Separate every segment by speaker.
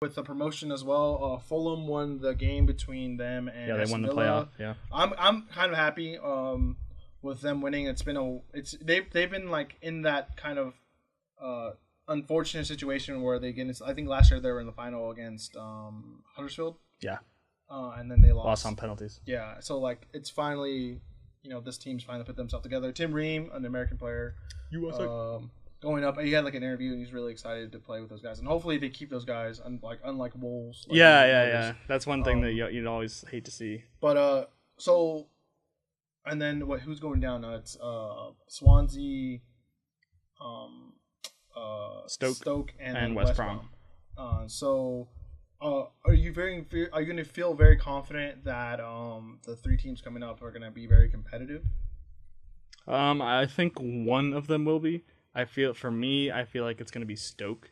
Speaker 1: with the promotion as well. Fulham won the game between them and
Speaker 2: they
Speaker 1: Aston
Speaker 2: won the
Speaker 1: Villa.
Speaker 2: playoff. Yeah,
Speaker 1: I'm kind of happy with them winning. They've been like in that kind of unfortunate situation where they get. I think last year they were in the final against Huddersfield.
Speaker 2: yeah.
Speaker 1: And then they lost
Speaker 2: On penalties.
Speaker 1: Yeah, so like it's finally, this team's finally put themselves together. Tim Ream, an American player, going up. He had like an interview and he's really excited to play with those guys. And hopefully they keep those guys, unlike Wolves. Like,
Speaker 2: Yeah. That's one thing that you'd always hate to see.
Speaker 1: But and then who's going down? It's Swansea, Stoke, and West Brom. Are you going to feel very confident that the three teams coming up are going to be very competitive?
Speaker 2: I think one of them will be. I feel like it's going to be Stoke.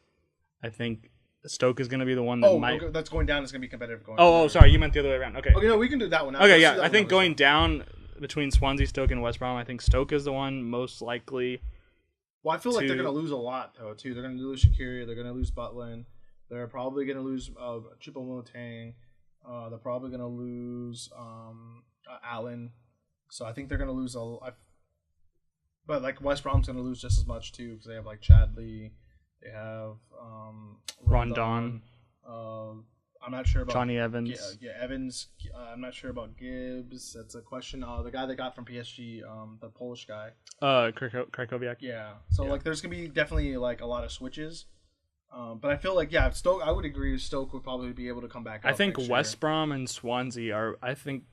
Speaker 2: I think Stoke is going to be the one that
Speaker 1: that's going down. Is going to be competitive.
Speaker 2: Sorry, you meant the other way around. Okay.
Speaker 1: Okay, no, we can do that one.
Speaker 2: Okay, yeah. I think going down between Swansea, Stoke, and West Brom, I think Stoke is the one most likely.
Speaker 1: Well, I feel like they're going to lose a lot though too. They're going to lose Shaqiri. They're going to lose Butland. They're probably going to lose Choupo-Moting. They're probably going to lose Allen. So I think they're going to lose but like West Brom's going to lose just as much too because they have like Chadley. They have
Speaker 2: Rondon.
Speaker 1: I'm not sure about
Speaker 2: Johnny Evans.
Speaker 1: Yeah, Evans. I'm not sure about Gibbs. That's a question. The guy they got from PSG, the Polish guy.
Speaker 2: Krakowiak.
Speaker 1: Yeah. So like, there's gonna be definitely like a lot of switches. But I feel like Stoke. I would agree. Stoke would probably be able to come back.
Speaker 2: I think West Brom and Swansea are. I think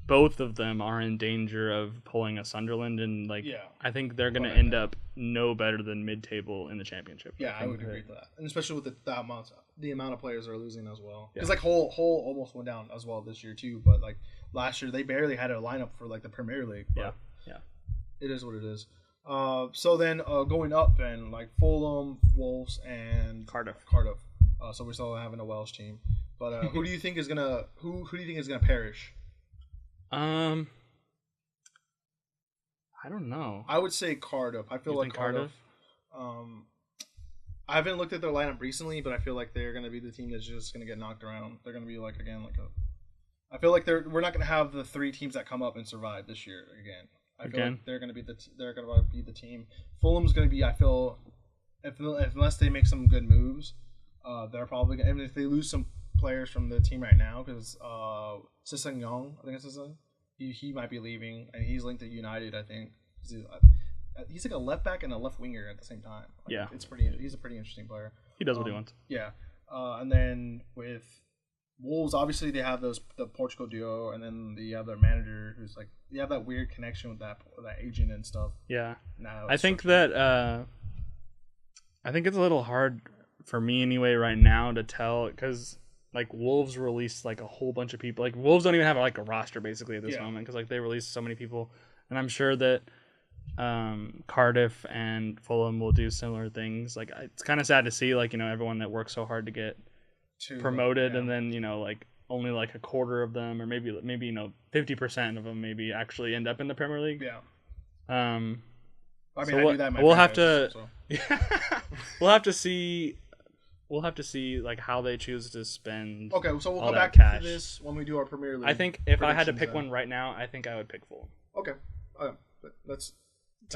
Speaker 2: both of them are in danger of pulling a Sunderland, and I think they're going to end up no better than mid-table in the championship.
Speaker 1: Yeah, I would agree with that, and especially with the amount of players they're losing as well. Because like Hull almost went down as well this year too, but like last year they barely had a lineup for like the Premier League.
Speaker 2: Yeah.
Speaker 1: It is what it is. So then going up then like Fulham, Wolves, and
Speaker 2: Cardiff.
Speaker 1: So we're still having a Welsh team. But who do you think is gonna perish?
Speaker 2: I don't know.
Speaker 1: I would say Cardiff. I feel like Cardiff. I haven't looked at their lineup recently, but I feel like they're gonna be the team that's just gonna get knocked around. They're gonna be like I feel like we're not gonna have the three teams that come up and survive this year again. I feel like they're gonna be the team. Fulham's gonna be. I feel unless they make some good moves, they're probably gonna. I mean, if they lose some players from the team right now, because Sisang Yong, I think it's his name, he might be leaving, and he's linked to United. I think he's like a left back and a left winger at the same time. Like, he's a pretty interesting player.
Speaker 2: He does what he wants.
Speaker 1: Yeah, and then with Wolves, obviously they have the Portugal duo, and then you have their manager who's like you have that weird connection with that agent and stuff.
Speaker 2: Yeah, I think that I think it's a little hard for me anyway right now to tell because like Wolves released like a whole bunch of people. Like Wolves don't even have like a roster basically at this moment because like they released so many people, and I'm sure that Cardiff and Fulham will do similar things. Like it's kind of sad to see like everyone that worked so hard to get promoted and then like only like a quarter of them or maybe 50% of them maybe actually end up in the Premier League.
Speaker 1: I mean, I do that in my
Speaker 2: we'll have
Speaker 1: franchise,
Speaker 2: to
Speaker 1: so.
Speaker 2: we'll have to see like how they choose to spend.
Speaker 1: Okay, so we'll come back
Speaker 2: cash.
Speaker 1: to this when we do our Premier League.
Speaker 2: I think if I had to pick one right now, I think I would pick Fulham.
Speaker 1: Okay, that's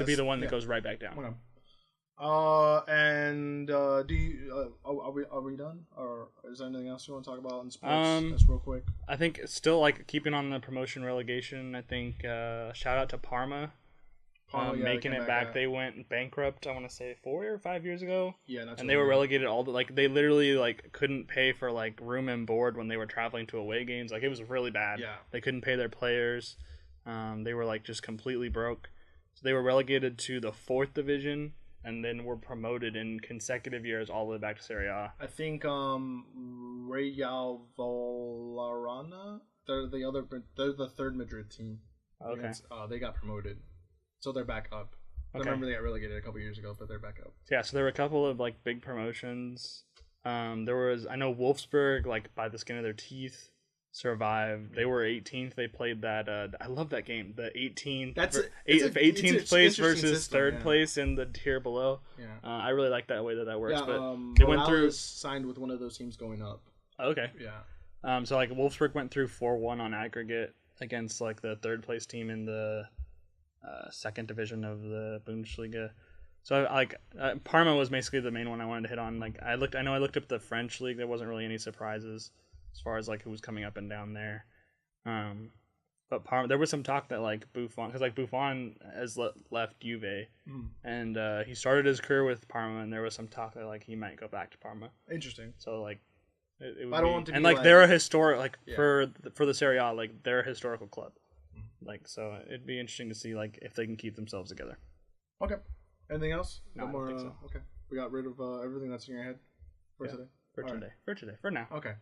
Speaker 2: be the one that goes right back down.
Speaker 1: Okay. Do you are we done, or is there anything else you want to talk about in sports? Just real quick.
Speaker 2: I think still like keeping on the promotion relegation. I think shout out to Parma. Making it back. They went bankrupt. I want to say 4 or 5 years ago.
Speaker 1: Yeah,
Speaker 2: and they were relegated they literally like couldn't pay for like room and board when they were traveling to away games. Like it was really bad.
Speaker 1: Yeah,
Speaker 2: they couldn't pay their players. They were like just completely broke. So they were relegated to the 4th division and then were promoted in consecutive years all the way back to Serie A.
Speaker 1: I think Real Valderrama. They're the third Madrid team.
Speaker 2: Okay.
Speaker 1: They got promoted. So they're back up. I remember they got relegated a couple years ago, but they're back up.
Speaker 2: Yeah, so there were a couple of like big promotions. I know Wolfsburg like by the skin of their teeth survive. They were 18th. They played that. I love that game. The 18th.
Speaker 1: That's
Speaker 2: 18th place versus
Speaker 1: system,
Speaker 2: third place in the tier below.
Speaker 1: Yeah.
Speaker 2: I really like that way that works.
Speaker 1: Yeah,
Speaker 2: but they went through.
Speaker 1: Signed with one of those teams going up.
Speaker 2: Okay.
Speaker 1: Yeah.
Speaker 2: So like Wolfsburg went through 4-1 on aggregate against like the third place team in the second division of the Bundesliga. So like Parma was basically the main one I wanted to hit on. Like I know I looked up the French league. There wasn't really any surprises as far as like who was coming up and down there. But Parma, there was some talk that like Buffon, because like Buffon has left Juve, and he started his career with Parma, and there was some talk that like he might go back to Parma.
Speaker 1: Interesting.
Speaker 2: So like, it would
Speaker 1: I don't want to
Speaker 2: and
Speaker 1: be
Speaker 2: like they're a historic for the Serie A, like they're a historical club. Like so, it'd be interesting to see like if they can keep themselves together.
Speaker 1: Okay. Anything else?
Speaker 2: No, I don't think so.
Speaker 1: Okay. We got rid of everything that's in your head for today.
Speaker 2: For now.
Speaker 1: Okay.